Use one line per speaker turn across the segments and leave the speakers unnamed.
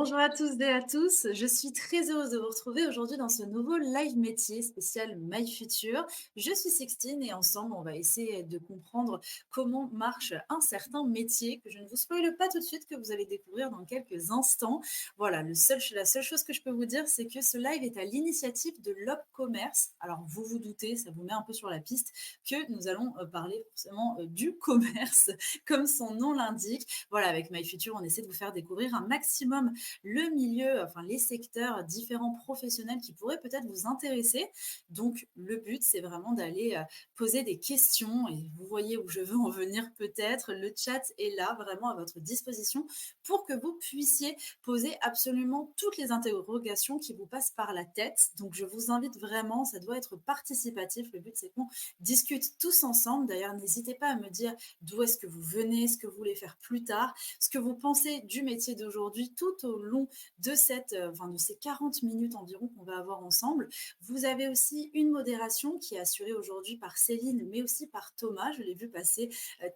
Bonjour à tous et à tous, je suis très heureuse de vous retrouver aujourd'hui dans ce nouveau live métier spécial My Future. Je suis Sextine et ensemble on va essayer de comprendre comment marche un certain métier que je ne vous spoile pas tout de suite, que vous allez découvrir dans quelques instants. Voilà, la seule chose que je peux vous dire, c'est que ce live est à l'initiative de l'Op Commerce. Alors vous vous doutez, ça vous met un peu sur la piste, que nous allons parler forcément du commerce, comme son nom l'indique. Voilà, avec My Future, on essaie de vous faire découvrir un maximum le milieu, enfin les secteurs différents professionnels qui pourraient peut-être vous intéresser. Donc le but, c'est vraiment d'aller poser des questions et vous voyez où je veux en venir peut-être. Le chat est là vraiment à votre disposition pour que vous puissiez poser absolument toutes les interrogations qui vous passent par la tête. Donc je vous invite vraiment, ça doit être participatif. Le but, c'est qu'on discute tous ensemble. D'ailleurs, n'hésitez pas à me dire d'où est-ce que vous venez, ce que vous voulez faire plus tard, ce que vous pensez du métier d'aujourd'hui tout au long de de ces 40 minutes environ qu'on va avoir ensemble. Vous avez aussi une modération qui est assurée aujourd'hui par Céline, mais aussi par Thomas. Je l'ai vu passer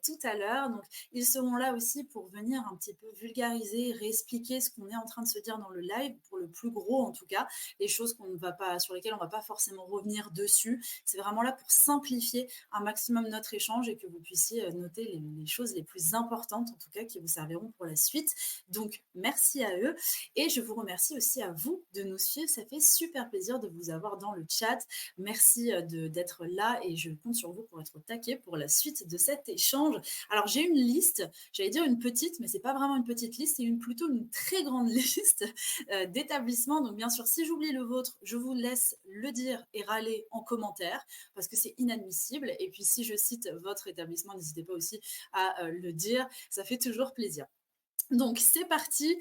tout à l'heure. Donc, ils seront là aussi pour venir un petit peu vulgariser, réexpliquer ce qu'on est en train de se dire dans le live, pour le plus gros en tout cas, les choses qu'on ne va pas, sur lesquelles on ne va pas forcément revenir dessus. C'est vraiment là pour simplifier un maximum notre échange et que vous puissiez noter les choses les plus importantes, en tout cas, qui vous serviront pour la suite. Donc, merci à eux. Et je vous remercie aussi à vous de nous suivre. Ça fait super plaisir de vous avoir dans le chat. Merci d'être là et je compte sur vous pour être au taquet pour la suite de cet échange. Alors, j'ai une liste, j'allais dire une petite, mais c'est pas vraiment une petite liste, c'est plutôt une très grande liste d'établissements. Donc, bien sûr, si j'oublie le vôtre, je vous laisse le dire et râler en commentaire parce que c'est inadmissible. Et puis, si je cite votre établissement, n'hésitez pas aussi à le dire. Ça fait toujours plaisir. Donc c'est parti.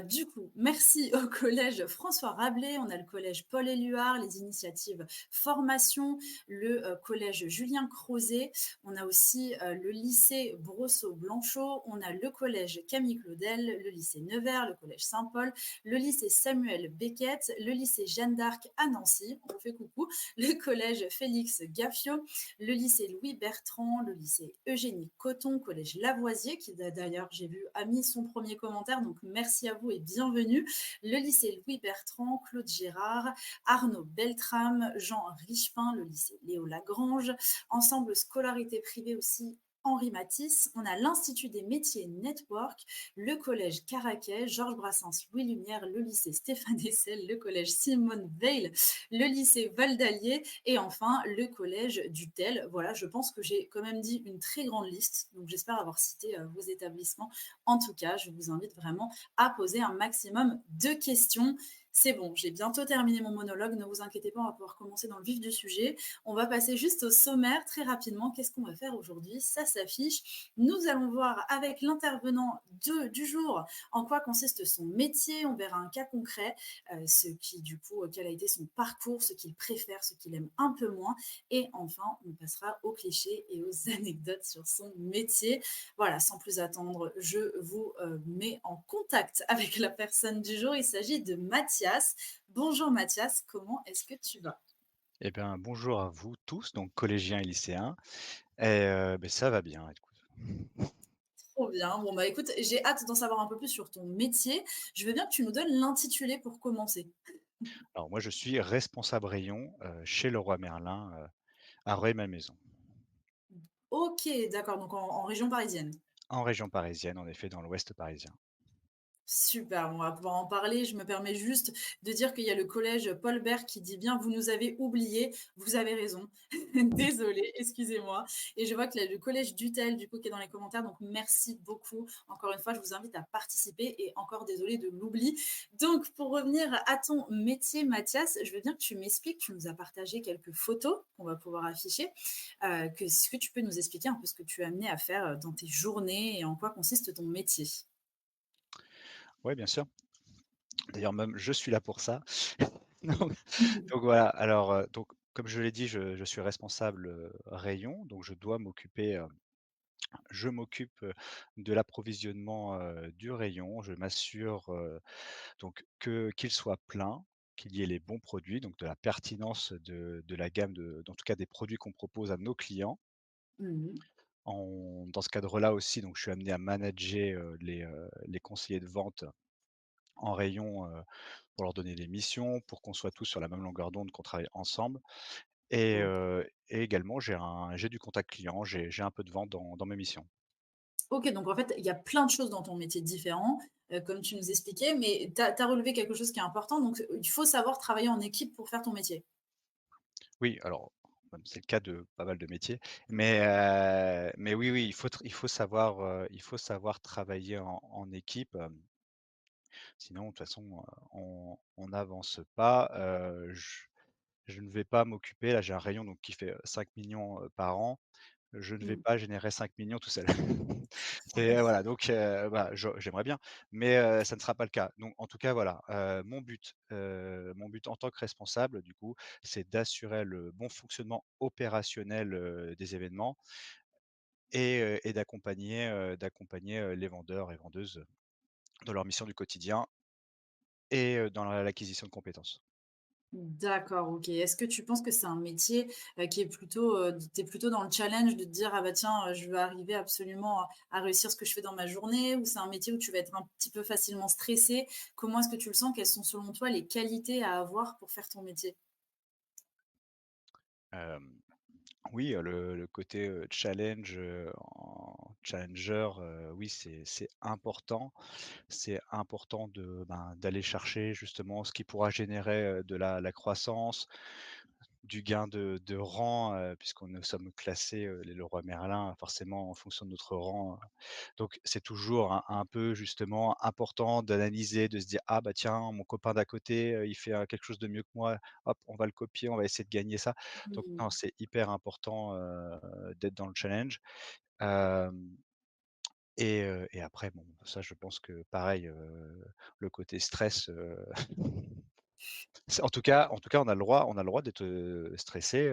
Du coup, merci au collège François Rabelais, on a le collège Paul Éluard, les initiatives formation, le collège Julien Crozet, on a aussi le lycée Brosseau-Blanchot, on a le collège Camille Claudel, le lycée Nevers, le collège Saint-Paul, le lycée Samuel Beckett, le lycée Jeanne d'Arc à Nancy, on vous fait coucou, le collège Félix Gaffio, le lycée Louis Bertrand, le lycée Eugénie Coton, collège Lavoisier, qui d'ailleurs j'ai vu a mis son premier commentaire, donc merci à vous et bienvenue. Le lycée Louis Bertrand, Claude Gérard, Arnaud Beltrame, Jean Richepin, le lycée Léo Lagrange, ensemble scolarité privée aussi Henri Matisse, on a l'Institut des métiers Network, le collège Caraquet, Georges Brassens, Louis Lumière, le lycée Stéphane Hessel, le collège Simone Veil, le lycée Val d'Allier et enfin le collège du Tel. Voilà, je pense que j'ai quand même dit une très grande liste, donc j'espère avoir cité vos établissements. En tout cas, je vous invite vraiment à poser un maximum de questions. C'est bon, j'ai bientôt terminé mon monologue, ne vous inquiétez pas, on va pouvoir commencer dans le vif du sujet. On va passer juste au sommaire très rapidement. Qu'est-ce qu'on va faire aujourd'hui? Ça s'affiche. Nous allons voir avec l'intervenant du jour en quoi consiste son métier. On verra un cas concret, ce qui du coup, quel a été son parcours, ce qu'il préfère, ce qu'il aime un peu moins. Et enfin, on passera aux clichés et aux anecdotes sur son métier. Voilà, sans plus attendre, je vous mets en contact avec la personne du jour. Il s'agit de Mathias. Bonjour Mathias, comment est-ce que tu vas?
Eh bien, bonjour à vous tous, donc collégiens et lycéens ça va bien, écoute.
Trop bien. Bon, bah écoute, j'ai hâte d'en savoir un peu plus sur ton métier. Je veux bien que tu nous donnes l'intitulé pour commencer.
Alors moi, je suis responsable rayon, chez Leroy Merlin, à Rueil-Malmaison,
Ok, d'accord, donc en région parisienne.
en région parisienne, en effet, dans l'ouest parisien.
Super, on va pouvoir en parler. Je me permets juste de dire qu'il y a le collège Paul Bert qui dit bien: «Vous nous avez oubliés». Vous avez raison. Désolée, excusez-moi et je vois qu'il y a le collège Dutel, du coup, qui est dans les commentaires, donc merci beaucoup. Encore une fois, je vous invite à participer et encore désolée de l'oubli. Donc pour revenir à ton métier, Mathias, je veux bien que tu m'expliques, tu nous as partagé quelques photos qu'on va pouvoir afficher. Est-ce que tu peux nous expliquer un peu ce que tu es amené à faire, dans tes journées et en quoi consiste ton métier?
Oui, bien sûr. D'ailleurs, même je suis là pour ça. Donc donc voilà, alors, donc comme je l'ai dit, je suis responsable, rayon, donc je m'occupe, de l'approvisionnement, du rayon. Je m'assure, donc qu'il soit plein, qu'il y ait les bons produits, donc de la pertinence de la gamme en tout cas des produits qu'on propose à nos clients.
Mmh.
Dans ce cadre-là aussi, donc je suis amené à manager, les conseillers de vente en rayon, pour leur donner des missions, pour qu'on soit tous sur la même longueur d'onde, qu'on travaille ensemble et également j'ai du contact client, j'ai un peu de vente dans mes missions.
OK, donc en fait, il y a plein de choses dans ton métier différents, comme tu nous expliquais, mais tu as relevé quelque chose qui est important, donc il faut savoir travailler en équipe pour faire ton métier.
Oui, alors, c'est le cas de pas mal de métiers, mais oui, oui, il faut savoir travailler en équipe, sinon de toute façon, on n'avance pas. Je ne vais pas m'occuper là, j'ai un rayon donc qui fait, 5 000 000 par an. Je ne vais
Mmh.
pas générer 5 millions tout seul.
Ouais.
Voilà, donc voilà, j'aimerais bien, mais ça ne sera pas le cas. Donc en tout cas, voilà, mon but en tant que responsable, du coup, c'est d'assurer le bon fonctionnement opérationnel, des événements et d'accompagner, les vendeurs et vendeuses dans leur mission du quotidien et dans l'acquisition de compétences.
D'accord, OK. Est-ce que tu penses que c'est un métier, qui est plutôt, tu es plutôt dans le challenge de te dire: «Ah bah tiens, je veux arriver absolument à réussir ce que je fais dans ma journée», ou c'est un métier où tu vas être un petit peu facilement stressé? Comment est-ce que tu le sens? Quelles sont selon toi les qualités à avoir pour faire ton métier?
Hem, oui, le côté, challenge, en challenger, oui, c'est important. C'est important d'aller chercher justement ce qui pourra générer, de la croissance, du gain de rang, puisqu'on nous sommes classés, les Leroy Merlin, forcément en fonction de notre rang, donc c'est toujours un peu justement important d'analyser, de se dire: «Ah bah tiens, mon copain d'à côté, il fait, quelque chose de mieux que moi, hop, on va le copier, on va essayer de gagner ça». Donc
Mmh.
non, c'est hyper important, d'être dans le challenge. Hem et après bon, ça je pense que pareil, le côté stress, c'est en tout cas on a le droit d'être, stressé,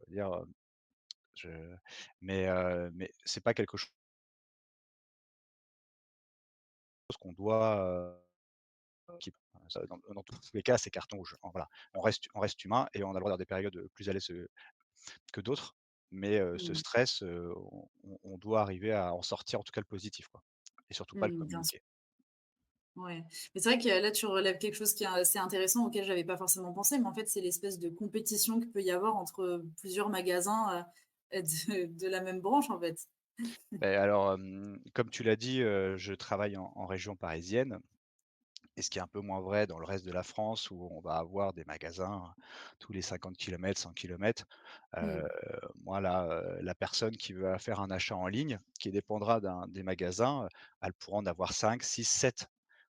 dire, je mais c'est pas quelque chose qu'on doit, qui ça dans tous les cas, c'est carton rouge. Voilà, on reste humain et on a le droit d'avoir des périodes, plus à l'aise, que d'autres, mais ce
Mmh.
stress, on doit arriver à en sortir en tout cas le positif, quoi et surtout pas le
Bien sûr.
communiquer.
Ouais. Mais c'est vrai que là, tu relèves quelque chose qui est assez intéressant auquel j'avais pas forcément pensé, mais en fait, c'est l'espèce de compétition qu'il peut y avoir entre plusieurs magasins de la même branche, en fait.
Beh, alors, comme tu l'as dit, je travaille en région parisienne et ce qui est un peu moins vrai dans le reste de la France où on va avoir des magasins tous les 50 kilomètres, 100 kilomètres. Heu,
Mm.
moi la personne qui va faire un achat en ligne, qui dépendra des magasins, elle pourra en avoir 5, 6, 7.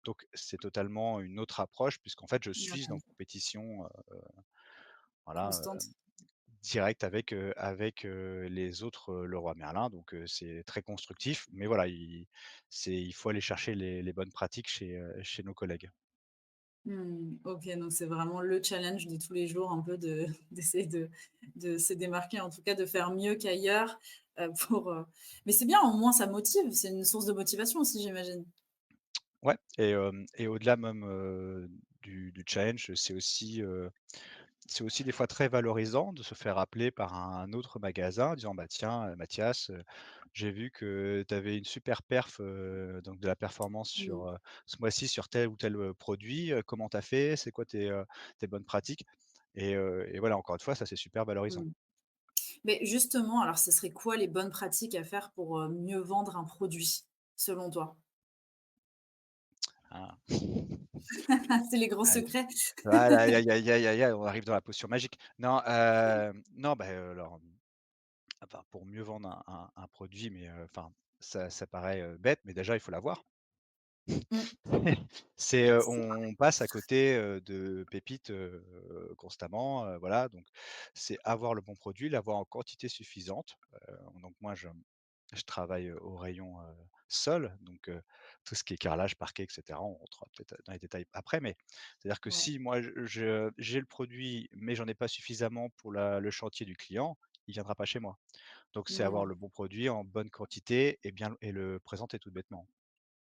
Donc c'est totalement une autre approche puisqu'en fait je suis
Ouais,
en compétition, voilà,
constante.
directe avec les autres, Leroy Merlin donc c'est très constructif mais voilà, il faut aller chercher les bonnes pratiques chez nos collègues.
OK, donc c'est vraiment le challenge de tous les jours, un peu de d'essayer de se démarquer, en tout cas de faire mieux qu'ailleurs, mais c'est bien, au moins ça motive, c'est une source de motivation aussi, j'imagine?
Ouais et au-delà même, du challenge, c'est aussi des fois très valorisant de se faire appeler par un autre magasin en disant: «Bah tiens, Mathias, j'ai vu que tu avais une super perf, donc de la performance
Mmh.
ce mois-ci sur tel ou tel, produit, comment tu as fait? C'est quoi tes bonnes pratiques?» et voilà, encore une fois, ça c'est super valorisant.
Mmh. Mais justement, alors ce serait quoi les bonnes pratiques à faire pour, mieux vendre un produit, selon toi?
Ah,
C'est les grands
aïe.
secrets?
Voilà, aïe, aïe, aïe, aïe, aïe, aïe, on arrive dans la potion magique. Non, non, bah, alors enfin, pour mieux vendre un produit, mais enfin, ça paraît, bête, mais déjà, il faut l'avoir.
Mmh.
On passe à côté, de pépites, constamment, voilà, donc c'est avoir le bon produit, l'avoir en quantité suffisante. Donc moi, je travaille, au rayon, sol, donc tout ce qui est carrelage, parquet et cetera. On rentrera peut-être dans les détails après, mais c'est-à-dire que
Ouais.
si moi j'ai le produit, mais j'en ai pas suffisamment pour le chantier du client, il viendra pas chez moi. Donc c'est avoir
Mmh.
le bon produit en bonne quantité et le présenter tout bêtement.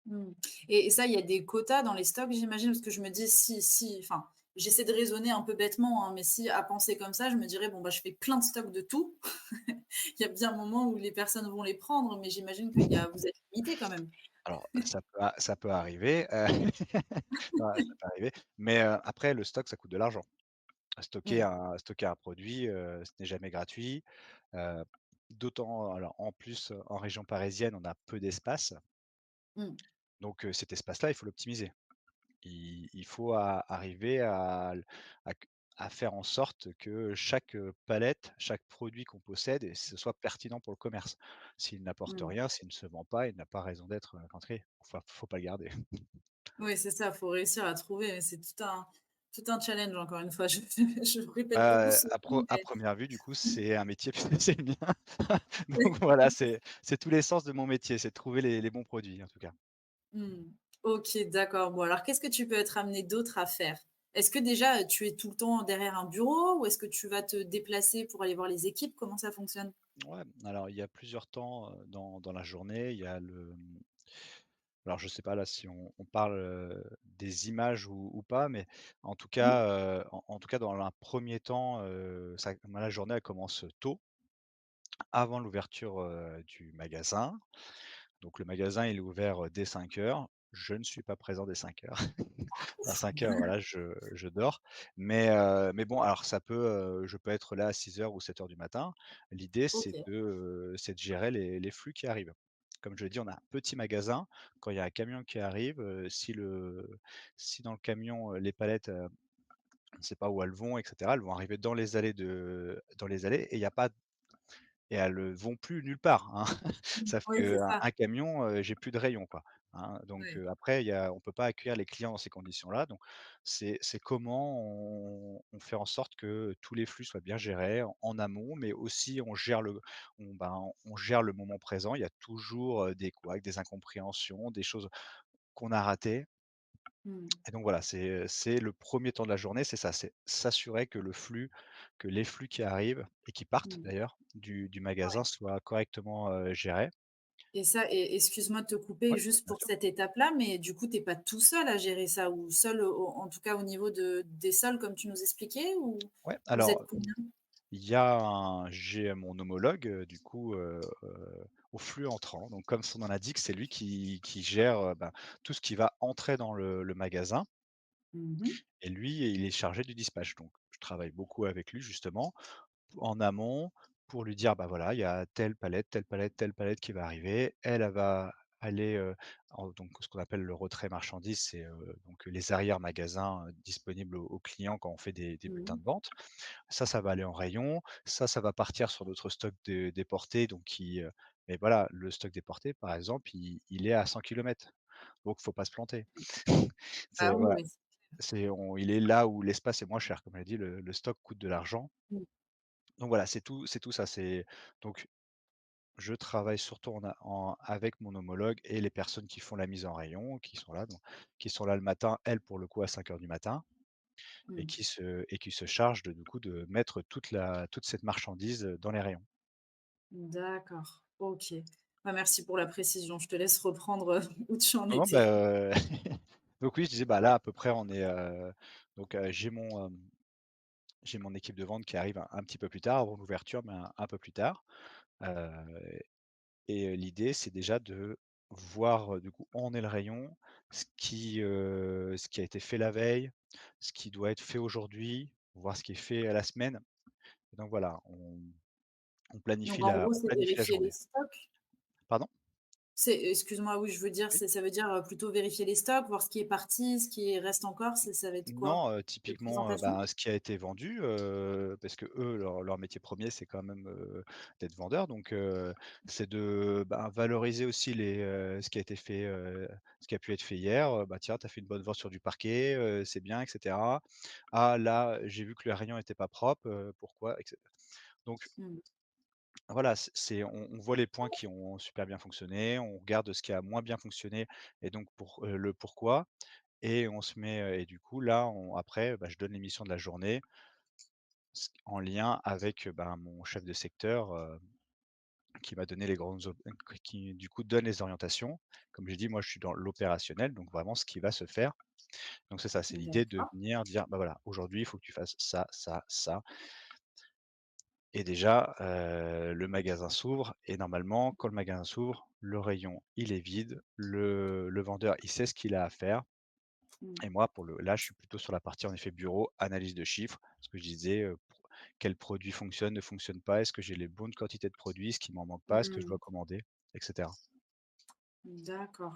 Mmh. Et ça, il y a des quotas dans les stocks, j'imagine? Parce que je me dis si enfin, j'essaie de raisonner un peu bêtement, hein, mais si à penser comme ça, je me dirais: «Bon, bah, je fais plein de stocks de tout». Il y a bien un moment où les personnes vont les prendre, mais j'imagine vous êtes limité quand même?
Alors ça peut arriver, ouais, ça peut arriver, mais après le stock, ça coûte de l'argent.
Oui.
Stocker un produit, ce n'est jamais gratuit, heu, d'autant alors en plus, en région parisienne, on a peu d'espace,
Mmh.
donc cet espace-là, il faut l'optimiser. Il faut arriver à faire en sorte que chaque, palette, chaque produit qu'on possède et ce soit pertinent pour le commerce. S'il n'apporte
Mmh.
rien, s'il ne se vend pas, il n'a pas raison d'être, à l'entrée. Enfin, faut pas le garder.
Oui, c'est ça, faut réussir à trouver, mais c'est tout un challenge encore une fois. Je répète beaucoup
Bah,
ce mot,
à
mais
première vue, du coup, c'est un métier, c'est le mien. Donc voilà, c'est tout l'essence de mon métier, c'est de trouver les bons produits, en tout cas.
mmh. OK, d'accord. Bon, alors qu'est-ce que tu peux être amené d'autre à faire? Est-ce que déjà, tu es tout le temps derrière un bureau ou est-ce que tu vas te déplacer pour aller voir les équipes? Comment ça fonctionne?
Ouais, alors il y a plusieurs temps, dans la journée. Il y a alors je sais pas là si on parle, des images ou pas, mais en tout
Mmh.
cas, en tout cas dans un premier temps, ça la journée elle commence tôt, avant l'ouverture, du magasin. Donc le magasin il est ouvert, dès 5 heures. Je ne suis pas présent dès 5 heures. À 5 heures, voilà, je dors. Mais bon, alors je peux être là à 6 heures ou 7 heures du matin. L'idée,
OK.
c'est de gérer les flux qui arrivent. Comme je l'ai dit, on a un petit magasin. Quand il y a un camion qui arrive, si dans le camion, les palettes, on ne sait pas où elles vont et cetera, elles vont arriver dans les allées et il y a pas et elles, vont plus nulle part, hein.
Mmh.
Sauf
Oui, c'est
qu'un
ça.
un camion, j'ai plus de rayon, quoi, hein. Donc
Ouais.
après on peut pas accueillir les clients dans ces conditions-là. Donc c'est comment on fait en sorte que tous les flux soient bien gérés en amont, mais aussi on gère le moment présent. Il y a toujours, des couacs, des incompréhensions, des choses qu'on a ratées
Mmh.
et donc voilà, c'est le premier temps de la journée, c'est ça, c'est s'assurer que les flux qui arrivent et qui partent
Mmh.
d'ailleurs du magasin
Ouais.
soient correctement, gérés.
Et ça et excuse-moi de te couper
Ouais,
juste
bien
pour
sûr.
cette étape-là, mais du coup, tu es pas tout seul à gérer ça ou seul au en tout cas au niveau des sols comme tu nous expliquais ou
Ouais,
vous êtes
alors
combien?
j'ai mon homologue, du coup, au flux entrant. Donc comme son nom l'indique, c'est lui qui gère, tout ce qui va entrer dans le magasin
Mmh.
et lui, il est chargé du dispatch. Donc je travaille beaucoup avec lui justement en amont pour lui dire: «Bah, voilà, il y a telle palette, telle palette, telle palette qui va arriver. Elle va aller, donc ce qu'on appelle le retrait marchandise, c'est, donc les arrières magasins, disponibles aux clients quand on fait des bulletins
Mmh.
de vente. Ça va aller en rayon, ça va partir sur notre stock déporté donc mais voilà, le stock déporté par exemple, il est à 100 kilomètres, donc faut pas se planter.
Bah,
C'est
oui,
voilà,
oui.
il est là où l'espace est moins cher. Comme je l'ai dit, le stock coûte de l'argent.
Mmh.
Donc voilà, c'est tout ça. Donc je travaille surtout avec mon homologue et les personnes qui font la mise en rayon, qui sont là le matin, elles, pour le coup, à 5 heures du matin et
Mmh.
qui se chargent du coup, de mettre toute cette marchandise, dans les rayons.
D'accord, OK. Bah, merci pour la précision. Je te laisse reprendre, où tu en
Non, non,
étais.
donc oui, je disais, bah, là, à peu près, j'ai mon équipe de vente qui arrive un petit peu plus tard, avant l'ouverture, mais un peu plus tard, heu l'idée, c'est déjà de voir, du coup, où en est le rayon, ce qui a été fait la veille, ce qui doit être fait aujourd'hui, voir ce qui est fait à la semaine. Et donc voilà,
Donc en gros,
on
c'est
planifie la
vérifier les
journée.
stocks?
Pardon?
Excuse-moi, oui, je veux dire,
Oui?
ça veut dire, plutôt vérifier les stocks, voir ce qui est parti, ce qui reste encore, ça va être quoi?
Non,
Les
typiquement,
présentations?
ce qui a été vendu, parce que eux, leur métier premier, c'est quand même, d'être vendeur. Donc, c'est de, valoriser aussi ce qui a été fait, ce qui a pu être fait hier. Bah, tiens, tu as fait une bonne vente sur du parquet, c'est bien et cetera. Ah là, j'ai vu que le rayon était pas propre, pourquoi? Et cetera. Donc
Mmh.
voilà, on voit les points qui ont super bien fonctionné, on regarde ce qui a moins bien fonctionné et donc le pourquoi. Et on se met, et du coup là, après, je donne les missions de la journée en lien avec, mon chef de secteur, qui m'a donné les grandes op qui du coup donne les orientations. Comme j'ai dit, moi je suis dans l'opérationnel, donc vraiment ce qui va se faire. Donc c'est ça, c'est l'idée de
D'accord.
venir dire: «Bah voilà, aujourd'hui il faut que tu fasses ça, ça, ça» et déjà, le magasin s'ouvre et normalement quand le magasin s'ouvre, le rayon, il est vide, le vendeur, il sait ce qu'il a à faire
Mmh.
et moi pour le là, je suis plutôt sur la partie en effet bureau, analyse de chiffres, ce que je disais, quel produit fonctionne, ne fonctionne pas, est-ce que j'ai les bonnes quantités de produits, est-ce qu'il m'en manque pas, est-ce que je
Mmh.
dois commander et cetera.
D'accord.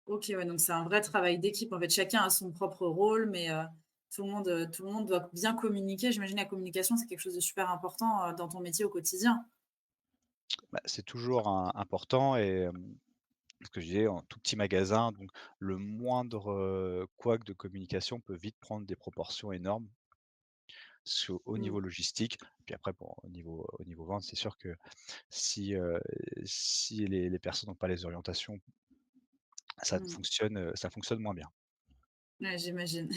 OK, ouais, donc c'est un vrai travail d'équipe. En fait, chacun a son propre rôle, mais tout le monde doit bien communiquer. J'imagine la communication, c'est quelque chose de super important, dans ton métier au quotidien?
Bah, c'est toujours important et ce que je disais, en tout petit magasin, donc le moindre, couac de communication peut vite prendre des proportions énormes au
Mmh.
niveau logistique. Puis après bon, au niveau vente, c'est sûr que si, si les personnes n'ont pas les orientations,
Mmh.
ça fonctionne moins bien.
Ouais, j'imagine.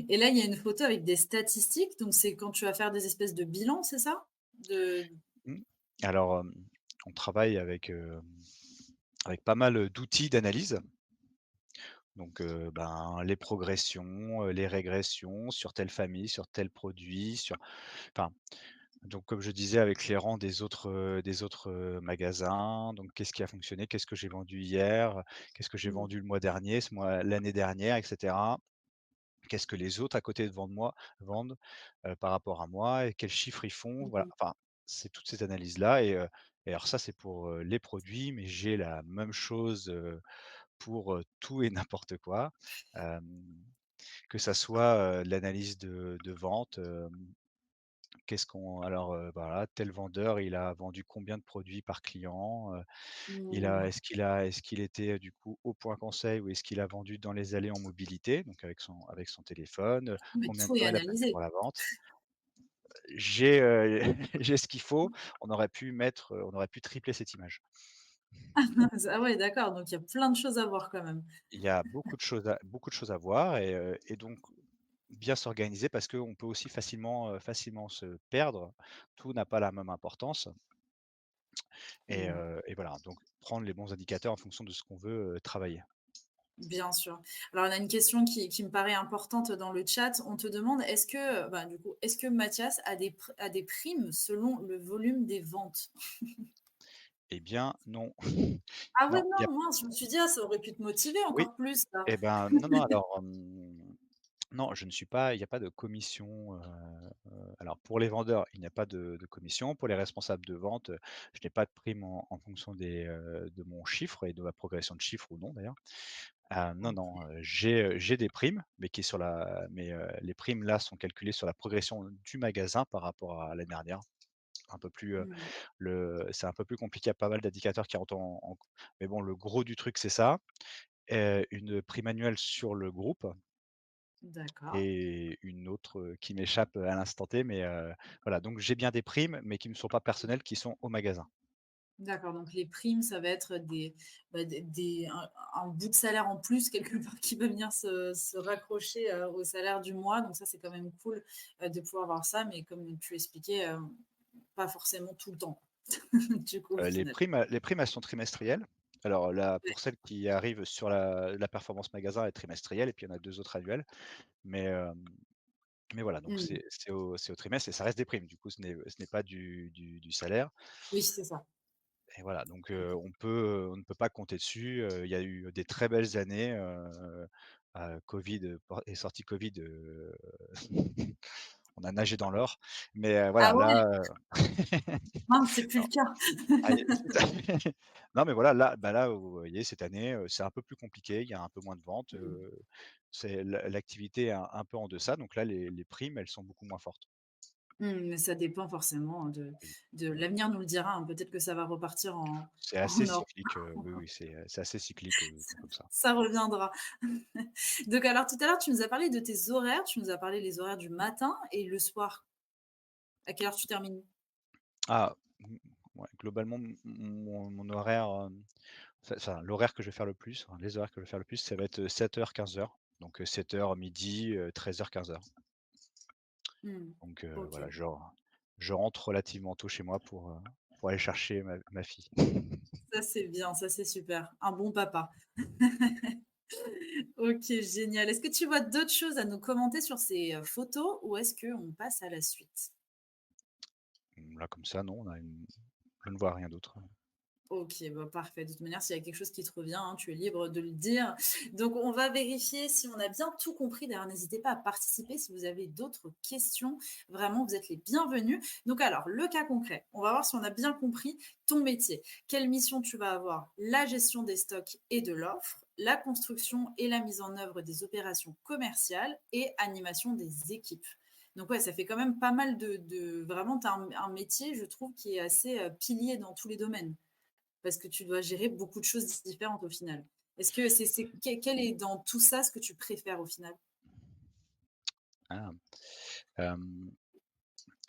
Et là, il y a une photo avec des statistiques, donc c'est quand tu vas faire des espèces de bilans, c'est ça? De
Mmh. Alors, on travaille avec pas mal, d'outils d'analyse. Donc, ben, les progressions, les régressions sur telle famille, sur tel produit, sur enfin, donc comme je disais avec les rangs des autres, magasins, donc qu'est-ce qui a fonctionné? Qu'est-ce que j'ai vendu hier? Qu'est-ce que j'ai
mmh,
vendu le mois dernier, ce mois l'année dernière et cetera? Qu'est-ce que les autres à côté de moi vendent, par rapport à moi et quels chiffres ils font? Voilà,
mmh,
enfin, c'est toutes ces analyses-là et alors ça, c'est pour, les produits, mais j'ai la même chose, pour, tout et n'importe quoi. Hem, que ça soit, l'analyse de vente, qu'est-ce qu'on alors, voilà, tel vendeur, il a vendu combien de produits par client? Il a
mmh.
est-ce qu'il était, du coup, au point conseil ou est-ce qu'il a vendu dans les allées en mobilité, donc avec son téléphone?
Mais
Combien de
tout est
temps il a passé
analysé.
pour la vente? J'ai, j'ai ce qu'il faut. On aurait pu tripler cette image.
Ah ouais, d'accord, donc il y a plein de choses à voir quand même.
Il y a beaucoup de choses à voir et donc bien s'organiser parce qu'on peut aussi facilement se perdre. Tout n'a pas la même importance
Mmh.
et voilà, donc prendre les bons indicateurs en fonction de ce qu'on veut, travailler.
Bien sûr. Alors, on a une question qui me paraît importante dans le chat. On te demande, est-ce que, bah, du coup, est-ce que Mathias a des primes selon le volume des ventes?
Eh bien non.
Ah ouais,
Non, il y a
non, mince, je me suis dit: «Ah, ça aurait pu te motiver
oui,
encore plus ça».
et ben, non, non, alors, non, je ne suis pas il n'y a pas de commission, alors pour les vendeurs, il n'y a pas de commission. Pour les responsables de vente, je n'ai pas de prime en fonction de mon chiffre et de ma progression de chiffre ou non d'ailleurs. Non, non,
OK.
j'ai des primes, mais qui est sur la mais, les primes là sont calculées sur la progression du magasin par rapport à l'année dernière. Un peu plus,
Mmh.
c'est un peu plus compliqué, il y a pas mal d'indicateurs qui rentrent en mais bon, le gros du truc, c'est ça. Une prime annuelle sur le groupe
D'accord.
et une autre, qui m'échappe, à l'instant T, mais voilà, donc j'ai bien des primes, mais qui ne sont pas personnelles, qui sont au magasin.
D'accord, donc les primes, ça va être des, bah, des un bout de salaire en plus quelque part qui va venir se raccrocher, au salaire du mois, donc ça, c'est quand même cool, de pouvoir avoir ça, mais comme tu expliquais, pas forcément tout le temps, du coup, au final.
Les primes, elles sont trimestrielles. Alors là,
Ouais.
pour celles qui arrivent sur la performance magasin, elle est trimestrielle et puis il y en a 2 autres annuelles, mais mais voilà, donc
Mmh.
c'est au trimestre et ça reste des primes. Du coup, ce n'est pas du salaire.
Oui, c'est ça.
Et voilà, donc
OK.
on ne peut pas compter dessus, il y a eu des très belles années, Covid, est sorti Covid, on a nagé dans l'or, mais
Ah
voilà,
ouais?
là,
Mince, c'est plus
non,
le cas.
ah et cette non, mais voilà, là, bah, là, vous voyez, cette année, c'est un peu plus compliqué, il y a un peu moins de ventes,
Mmh.
c'est l'activité est un peu en deçà, donc là, les primes, elles sont beaucoup moins fortes.
Mmh, mais ça dépend forcément
Oui.
de l'avenir nous le dira, hein, peut-être que ça va repartir
C'est assez
en or.
cyclique, oui, oui, c'est assez cyclique, comme ça.
Ça reviendra. Donc alors tout à l'heure, tu nous as parlé de tes horaires, tu nous as parlé les horaires du matin et le soir. À quelle heure tu termines?
Ah, ouais, globalement, mon horaire, l'horaire que je vais faire le plus, enfin, les horaires que je vais faire le plus, ça va être, 7h-15h. Donc, 7h, midi, 13h-15h.
Mmh.
Donc, voilà,
OK.
je rentre relativement tôt chez moi pour aller chercher ma fille.
Ça, c'est bien, ça, c'est super. Un bon papa. OK, génial. Est-ce que tu vois d'autres choses à nous commenter sur ces, photos ou est-ce qu'on passe à la suite?
Là, comme ça, non, je ne vois rien d'autre.
OK, bah, parfait. De toute manière, s'il y a quelque chose qui te revient, hein, tu es libre de le dire. Donc, on va vérifier si on a bien tout compris. D'ailleurs, n'hésitez pas à participer si vous avez d'autres questions. Vraiment, vous êtes les bienvenus. Donc, alors, le cas concret, on va voir si on a bien compris ton métier. Quelle mission tu vas avoir? La gestion des stocks et de l'offre, la construction et la mise en œuvre des opérations commerciales et animation des équipes. Donc, ouais, ça fait quand même pas mal vraiment, tu as un métier, je trouve, qui est assez pilier dans tous les domaines parce que tu dois gérer beaucoup de choses différentes au final. Est-ce que quel est dans tout ça ce que tu préfères au final?
Ah,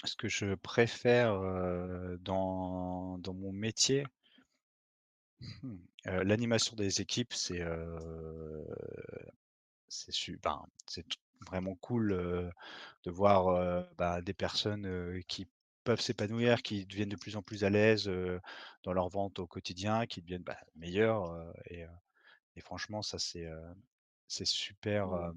ce que je préfère, dans mon métier, l'animation des équipes, c'est vraiment cool, de voir, bah, des personnes, qui peuvent s'épanouir, qui deviennent de plus en plus à l'aise, dans leur vente au quotidien, qui deviennent, bah, meilleurs, et franchement ça c'est super,
Mmh.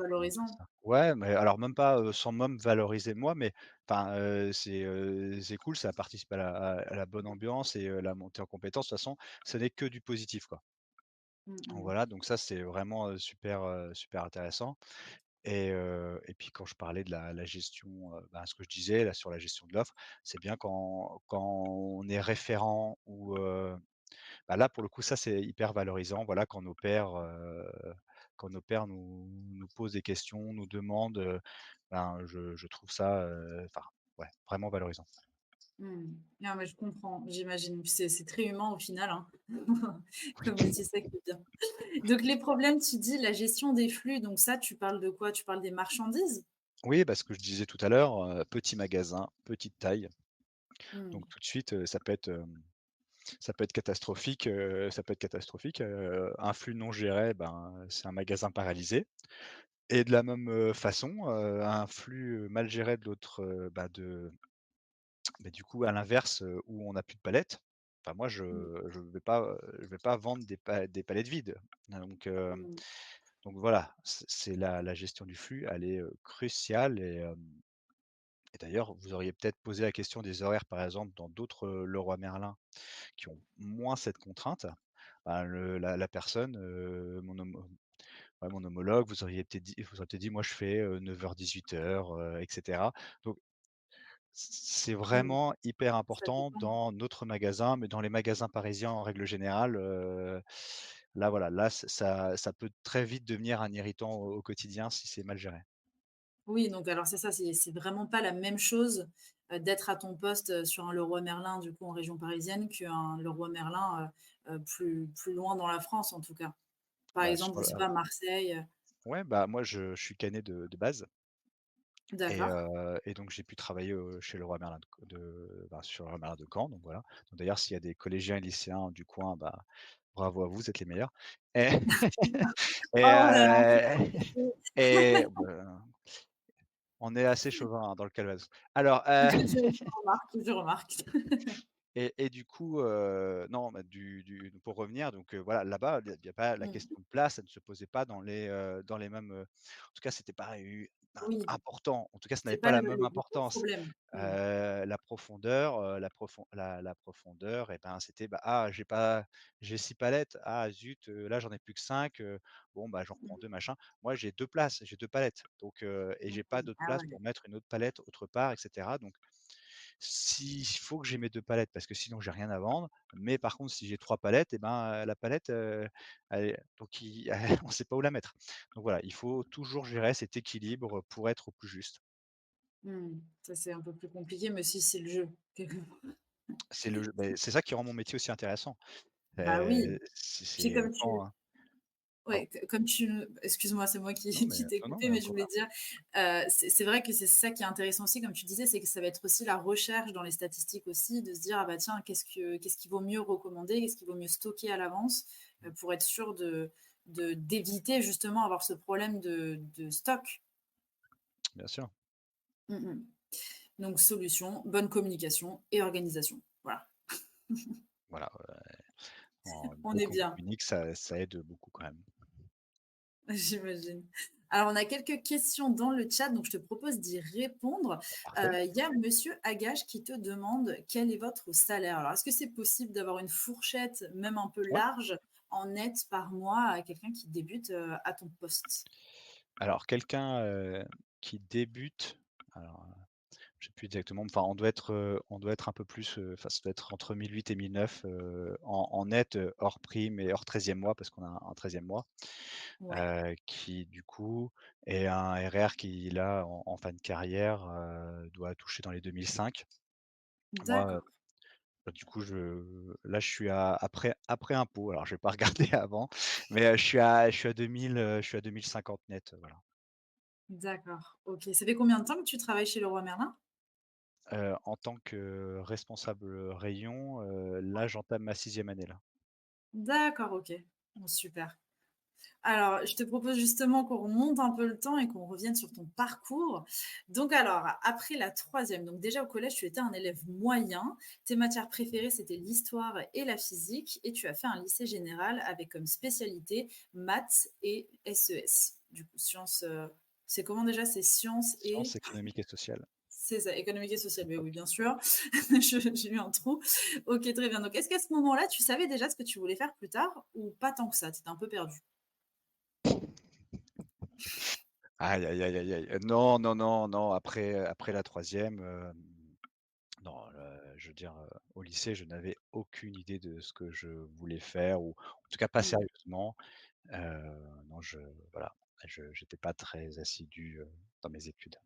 comment dire
Valorisant.
ça? Ouais, mais alors même pas, sans même valoriser moi, mais enfin, c'est cool, ça participe à la bonne ambiance et la montée en compétence. De toute façon, ce n'est que du positif, quoi.
Mmh
Donc
mh.
voilà, donc ça c'est vraiment, super, super intéressant. Et puis quand je parlais de la gestion, ben, ce que je disais là sur la gestion de l'offre, c'est bien quand on est référent ou, bah, là pour le coup ça c'est hyper valorisant. Voilà, quand nos pairs nous posent des questions, nous demandent, ben, je trouve ça, enfin ouais, vraiment valorisant.
Mmh. Non, mais je comprends, j'imagine. Puis c'est très humain au final, hein, comme métier, c'est ça qui est bien. Donc les problèmes, tu dis la gestion des flux, donc ça, tu parles de quoi? Tu parles des marchandises?
Oui, bah, ce que je disais tout à l'heure, petit magasin, petite taille,
Mmh.
donc tout de suite, ça peut être catastrophique, un flux non géré, ben, c'est un magasin paralysé et de la même, façon, un flux, mal géré de l'autre, du coup, à l'inverse, où on n'a plus de palettes, enfin moi
Mmh.
je vais pas vendre des palettes vides.
Mmh.
Donc voilà, c'est la gestion du flux, elle est, cruciale et d'ailleurs, vous auriez peut-être posé la question des horaires, par exemple, dans d'autres, Leroy Merlin qui ont moins cette contrainte. Bah, la personne, mon homologue, vous auriez peut-être dit: «Moi, je fais, 9h-18h», et cetera. Donc c'est
Mmh.
vraiment hyper
Ça
important
dépend.
dans notre magasin, mais dans les magasins parisiens en règle générale, là, voilà, là, ça peut très vite devenir un irritant au quotidien si c'est mal géré.
Oui, donc alors c'est ça, c'est vraiment pas la même chose, d'être à ton poste, sur un Leroy Merlin, du coup, en région parisienne, qu'un Leroy Merlin, plus loin dans la France, en tout cas. Par
Bah,
exemple,
sur
je sais pas, Marseille,
ouais, bah, moi, je suis canet de base.
d'accord.
Et donc j'ai pu travailler, chez Leroy Merlin sur Leroy Merlin de Caen, donc voilà. Donc d'ailleurs, s'il y a des collégiens et lycéens du coin, bah, bravo à vous, vous êtes les meilleurs et et
Oh là là,
et bah, on est assez chauvin, hein, dans le Calvados. Alors,
je remarque, je remarque.
et du coup, non, bah, pour revenir donc voilà, là-bas, il y a pas la
Mmh.
question de place, elle ne se posait pas dans les mêmes, en tout cas, c'était pas
Oui,
important. En tout cas, ça n'avait
c'est
pas
pas
la même
le gros
importance.
problème. Mmh.
La profondeur et ben, c'était, bah: «Ah, j'ai 6 palettes. Ah zut, là, j'en ai plus que 5. Bon, bah, j'en reprends 2
Mmh.
machin». Moi, j'ai 2 places, j'ai 2 palettes, donc et j'ai pas
Mmh.
d'autre
Ah
place
ouais.
pour mettre une autre palette autre part et cetera, donc s'il faut que j'ai mes 2 palettes parce que sinon j'ai rien à vendre, mais par contre si j'ai 3 palettes et ben, la palette, elle est donc il on sait pas où la mettre. Donc voilà, il faut toujours gérer cet équilibre pour être au plus juste.
Mmh. Ça, c'est un peu plus compliqué, mais si, c'est le jeu, quelque part.
C'est le jeu beh, c'est ça qui rend mon métier aussi intéressant.
Bah oui.
C'est,
Puis comme tu
quand pardon?
Ouais, comme tu excuse-moi, c'est moi qui
Non mais
qui t'ai
non,
coupé,
mais
mais
au
je voulais
contraire.
dire, c'est vrai que c'est ça qui est intéressant aussi, comme tu disais, c'est que ça va être aussi la recherche dans les statistiques aussi, de se dire: «Ah bah tiens, qu'est-ce qu'il vaut mieux recommander? Qu'est-ce qu'il vaut mieux stocker à l'avance?» pour être sûr d'éviter justement avoir ce problème de stock.
Bien sûr,
Mmh mh. Donc solution, bonne communication et organisation. Voilà,
voilà,
on
dès
est
qu'on
bien,
communique, ça aide beaucoup quand même.
j'imagine. Alors, on a quelques questions dans le chat, donc je te propose d'y répondre.
Parfait.
Il y a monsieur Agache qui te demande quel est votre salaire? Alors, est-ce que c'est possible d'avoir une fourchette, même un peu
Ouais.
large, en net par mois à quelqu'un qui débute, à ton poste?
Alors quelqu'un, qui débute, alors, je sais plus exactement, enfin on doit être un peu plus, enfin ça doit être entre 1 800 et 1 900, en net, hors prime et hors 13e mois parce qu'on a un 13e mois,
Ouais,
qui du coup est un RR qui là en fin de carrière, doit toucher dans les 2 500. Moi,
d'accord,
du coup je suis à après impôt, alors je vais pas regarder avant, mais, je suis à 2000, je suis à 2 050 net, voilà.
d'accord, OK. Ça fait combien de temps que tu travailles chez Leroy Merlin?
En tant que responsable, rayon, là j'entame ma 6e année là.
D'accord, OK. Bon, super. Alors, je te propose justement qu'on remonte un peu le temps et qu'on revienne sur ton parcours. Donc alors, après la troisième, donc déjà au collège, tu étais un élève moyen. Tes matières préférées, c'était l'histoire et la physique. Et tu as fait un lycée général avec comme spécialité maths et SES. Du coup, sciences, c'est comment déjà? C'est sciences et...
Sciences économiques et sociales.
C'est ça, économique et social. Mais
Hop.
oui, bien sûr. J'ai eu un trou. Ok, très bien. Donc, est-ce qu'à ce moment-là, tu savais déjà ce que tu voulais faire plus tard ou pas tant que ça? Tu étais un peu perdu.
Aïe, aïe, aïe, aïe, aïe. Non, non, non, non, après la troisième, non, je veux dire, au lycée, je n'avais aucune idée de ce que je voulais faire ou en tout cas pas
Mm.
sérieusement. Non, voilà, je j'étais pas très assidu, dans mes études.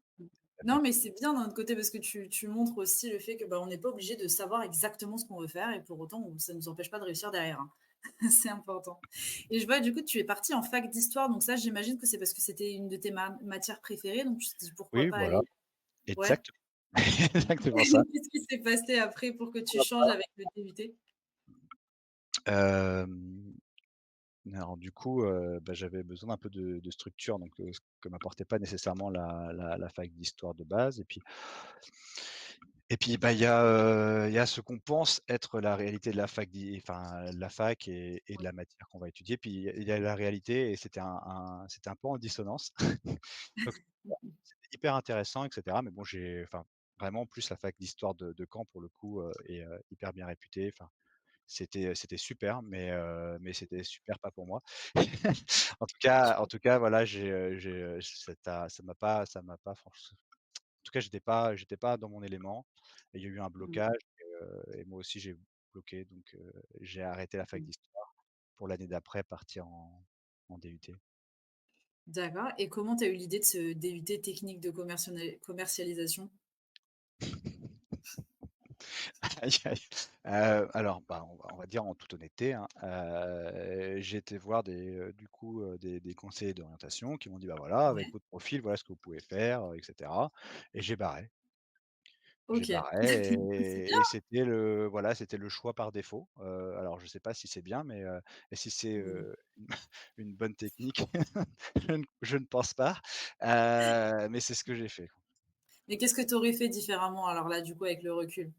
Pas bien.
Non, mais c'est bien d'un autre côté parce que tu montres aussi le fait que, bah, on n'est pas obligé de savoir exactement ce qu'on veut faire et pour autant, ça ne nous empêche pas de réussir derrière, hein. C'est important et je vois du coup, tu es parti en fac d'histoire donc ça, j'imagine que c'est parce que c'était une de tes matières préférées donc tu te dis: «Pourquoi
Oui,
pas
voilà,
aller?» Ouais?
exactement. Exactement ça.
Qu'est-ce qui s'est passé après pour que tu
Pourquoi
changes
pas?
avec le DUT?
Hem Alors du coup, bah, j'avais besoin d'un peu de structure donc ce que m'apportait pas nécessairement la fac d'histoire de base et puis, bah, il y a ce qu'on pense être la réalité de la fac enfin la fac et de
Ouais.
la matière qu'on va étudier. Puis il y a la réalité et c'était un peu en dissonance. Donc
Mmh.
c'était hyper intéressant et cetera mais bon enfin vraiment plus la fac d'histoire de Caen pour le coup, est, hyper bien réputée. Enfin c'était super, mais c'était super pas pour moi. En tout cas, voilà, ça m'a pas forc en tout cas, j'étais pas dans mon élément et il y a eu un
Mmh.
blocage et moi aussi j'ai bloqué donc j'ai arrêté la fac
Mmh.
d'histoire pour l'année d'après partir en DUT.
D'accord et comment tu as eu l'idée de ce DUT technique de commercialisation?
Aïe, aïe. Alors, bah, on va dire en toute honnêteté, hein, j'ai été voir du coup, des conseillers d'orientation qui m'ont dit: «Bah, voilà, avec
Ouais,
votre profil, voilà ce que vous pouvez faire, et cetera» et j'ai barré. J'ai
OK.
barré
C'est bien.
et c'était le choix par défaut. Alors je sais pas si c'est bien, et si c'est,
Mmh.
une bonne technique, je ne pense pas, mais c'est ce que j'ai fait.
Mais qu'est-ce que tu aurais fait différemment alors là, du coup, avec le recul?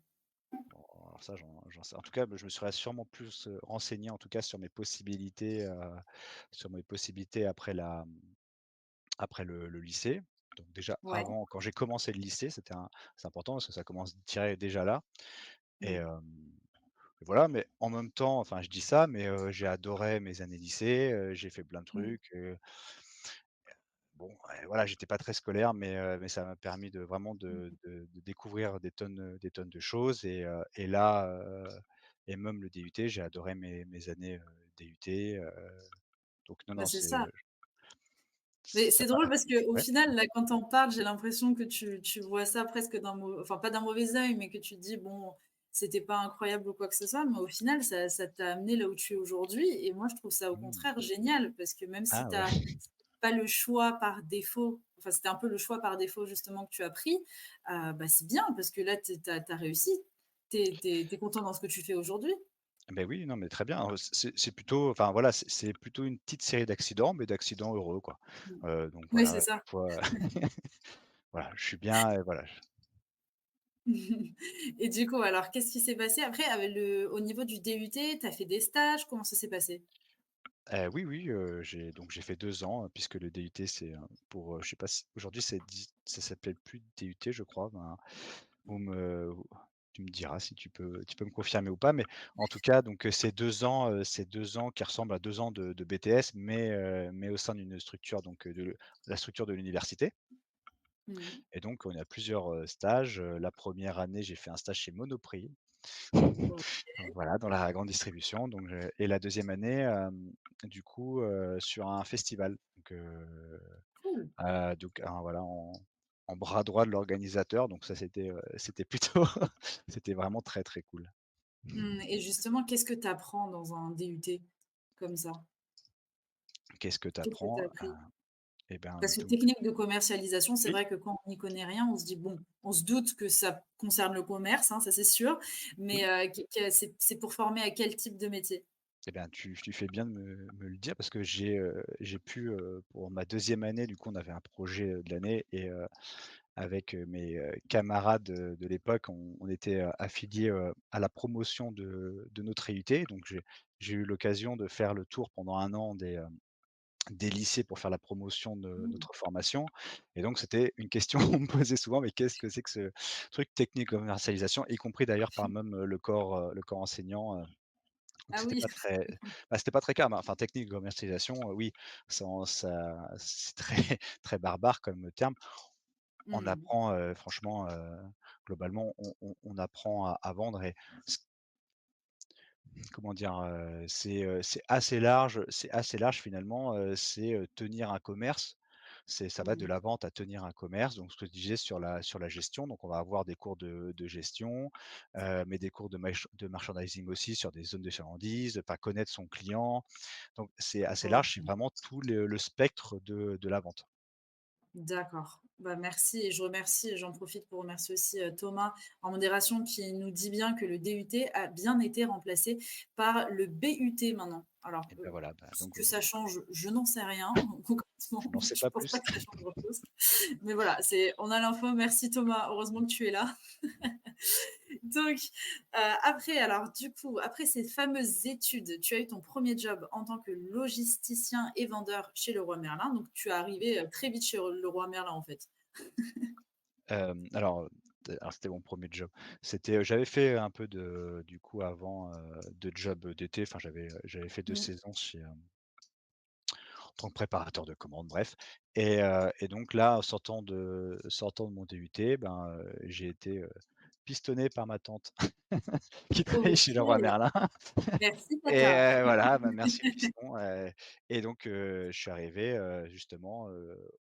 Bon, alors ça, j'en sais en tout cas, je me serais sûrement plus, renseigné, en tout cas, sur mes possibilités après le lycée. Donc déjà,
Ouais.
avant, quand j'ai commencé le lycée, c'est important parce que ça commence direct déjà là et
Mmh.
voilà, mais en même temps, enfin, je dis ça, mais j'ai adoré mes années lycée, j'ai fait plein de
Mmh.
trucs, bon, voilà, j'étais pas très scolaire, mais ça m'a permis de vraiment
Mmh.
de découvrir des tonnes de choses et là, et même le DUT, j'ai adoré mes années, DUT, donc non,
Bah,
non,
c'est ça. Mais
ça
c'est
m'a
drôle parce qu'au
ouais.
final, là, quand tu en parles, j'ai l'impression que tu vois ça presque enfin, pas d'un mauvais œil, mais que tu te dis: «Bon, c'était pas incroyable ou quoi que ce soit», mais au final, ça t'a amené là où tu es aujourd'hui et moi, je trouve ça, au
Mmh.
contraire, génial parce que même si
Ah
tu
ouais.
as pas le choix par défaut, enfin, c'était un peu le choix par défaut, justement, que tu as pris, bah, c'est bien parce que là, tu as réussi. Tu es content dans ce que tu fais aujourd'hui.
Beh, oui, non, mais très bien, c'est plutôt enfin, voilà, c'est plutôt une petite série d'accidents, mais d'accidents heureux, quoi.
Mmh.
Donc
Oui,
voilà,
c'est
à
ça.
chaque fois, voilà, je suis bien et voilà.
Et du coup, alors, qu'est-ce qui s'est passé après avec au niveau du DUT? Tu as fait des stages? Comment ça s'est passé?
Oui, oui, j'ai fait 2 ans, puisque le DUT c'est, pour, je sais pas si aujourd'hui ça s'appelle plus DUT je crois, ben, vous me tu me diras si tu peux me confirmer ou pas, mais en tout cas donc, c'est 2 ans qui ressemblent à 2 ans de BTS, mais au sein d'une structure donc, de la structure de l'université.
Mmh.
Et donc on a plusieurs, stages. La première année, j'ai fait un stage chez Monoprix.
OK,
Voilà, dans la grande distribution donc et la deuxième année, du coup, sur un festival
cool.
donc voilà, en bras droit de l'organisateur donc ça c'était plutôt c'était vraiment très, très cool.
Et justement, qu'est-ce que tu apprends dans un DUT comme ça?
Qu'est-ce que tu
Qu'est-ce que tu as
apprends?
appris?
Et ben
Parce que
donc
technique de commercialisation, c'est
oui,
vrai que quand on n'y connaît rien, on se dit: «Bon», on se doute que ça concerne le commerce, hein, ça c'est sûr, mais
oui,
c'est pour former à quel type de métier?
et bien tu fais bien de me le dire parce que j'ai pu, pour ma deuxième année du coup on avait un projet, de l'année et avec, mes, camarades, de l'époque, on était, affiliés, à la promotion de notre IUT. Donc j'ai eu l'occasion de faire le tour pendant un an des lycées pour faire la promotion de
Mmh.
notre formation. Et donc c'était une question qu'on me posait souvent: «Mais qu'est-ce que c'est que ce truc technique commercialisation?» y compris d'ailleurs par même, le corps enseignant, donc
Ah oui.
c'était pas très clair, mais enfin technique de commercialisation, oui, ça c'est très très barbare comme terme. On
Mmh.
apprend, franchement, globalement, on apprend à vendre et c comment dire? C'est assez large finalement, c'est, tenir un commerce. Ça va de
Mmh.
la vente à tenir un commerce, donc ce que je disais sur la gestion, donc on va avoir des cours de gestion, mais des cours de merchandising aussi sur des zones de chalandise, pas connaître son client. Donc c'est assez large, c'est
OK.
vraiment tout le spectre de la vente.
D'accord. Bah, merci et je remercie et j'en profite pour remercier aussi, Thomas en modération qui nous dit bien que le DUT a bien été remplacé par le BUT maintenant. Alors,
Et ben voilà, bah,
ce
donc,
que ça change, je n'en sais rien
je
concrètement,
n'en sais
je
pas
pense pas
plus.
que ça change grand-chose. Mais voilà, c'est on a l'info. Merci Thomas, heureusement que tu es là. Donc, après alors du coup, après ces fameuses études, tu as eu ton premier job en tant que logisticien et vendeur chez Leroy Merlin. Donc tu es arrivé, très vite chez Leroy Merlin, en fait?
Alors c'était mon premier job. J'avais fait un peu du coup avant, de job d'été, enfin j'avais fait 2
Mmh.
saisons en tant que préparateur de commandes, bref. Et donc là, sortant de mon DUT, ben, j'ai été, pistonné par ma tante qui travaillait chez Leroy
OK.
Merlin.
Merci
Et
tata.
voilà, bah, merci fiston, et donc je suis arrivé, justement,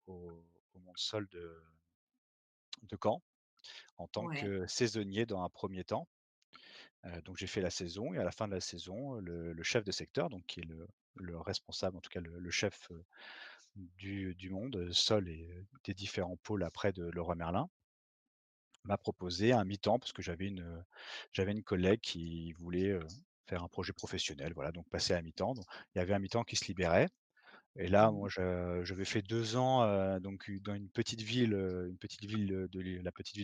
au Mont-de-Sol de Caen en tant
Ouais,
que saisonnier dans un premier temps. Donc j'ai fait la saison et à la fin de la saison, le chef de secteur, donc qui est le responsable, en tout cas le chef, du monde, sol et des différents pôles après de Leroy Merlin, m'a proposé un mi-temps parce que j'avais une collègue qui voulait, faire un projet professionnel, voilà, donc passer à mi-temps. Donc il y avait un mi-temps qui se libérait et là,
mmh,
moi, j'avais fait 2 ans, donc dans une petite ville, la petite ville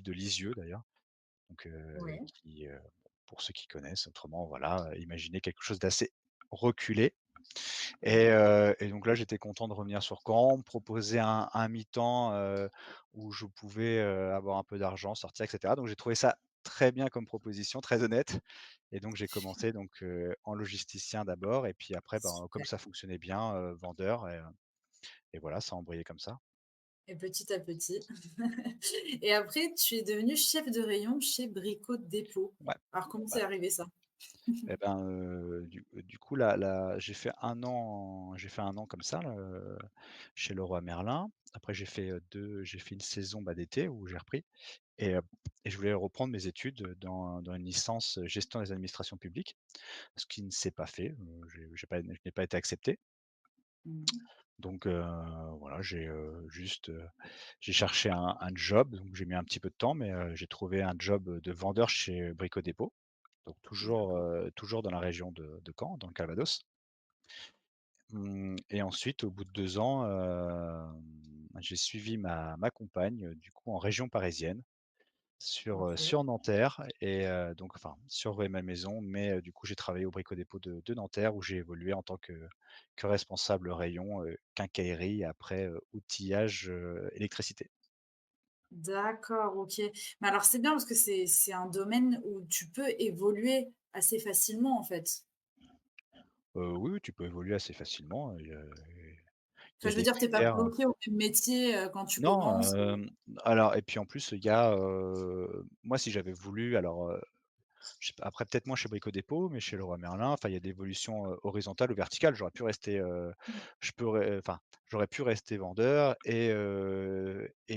de Lisieux d'ailleurs. Donc,
ouais,
pour ceux qui connaissent, autrement, voilà, imaginez quelque chose d'assez reculé.
ouais.
Et donc là, j'étais content de revenir sur Caen. On me proposait un mi-temps, où je pouvais, avoir un peu d'argent, sortir et cetera. Donc j'ai trouvé ça très bien comme proposition, très honnête. Et donc j'ai commencé donc, en logisticien d'abord et puis après, ben, comme
Super.
ça fonctionnait bien, vendeur et voilà, ça a embrayé comme ça.
Et petit à petit et après tu es devenu chef de rayon chez Brico Dépôt.
Ouais,
Alors comment c'est
voilà.
arrivé ça?
Et ben, du coup, là, j'ai fait un an comme ça, là, chez Leroy Merlin. Après j'ai fait une saison, bah, d'été où j'ai repris et heu et je voulais reprendre mes études, dans une licence, gestion des administrations publiques, ce qui ne s'est pas fait, je n'ai pas été accepté.
Mmh.
Donc voilà, j'ai cherché un job, donc j'ai mis un petit peu de temps, mais j'ai trouvé un job, de vendeur chez Brico Dépôt, donc
D'accord.
toujours dans la région de Caen, dans le Calvados. Et ensuite, au bout de 2 ans, j'ai suivi ma compagne, du coup, en région parisienne.
OK.
sur Nanterre et donc enfin sur ma maison, mais du coup j'ai travaillé au Brico Dépôt de Nanterre où j'ai évolué en tant que responsable rayon, quincaillerie et après, outillage, électricité.
D'accord, OK. Mais alors c'est bien parce que c'est un domaine où tu peux évoluer assez facilement, en fait.
Oui, oui, tu peux évoluer assez facilement, il y
Enfin,
a
je veux
des
dire, tu es pas
critères.
bloqué au même métier, quand tu
Non,
commences.
alors et puis en plus il y a, moi si j'avais voulu alors, je sais pas, après peut-être moins chez Brico Dépôt, mais chez Leroy Merlin, enfin, il y a des évolutions, horizontales ou verticales. J'aurais pu rester, je pourrais enfin, j'aurais pu rester vendeur et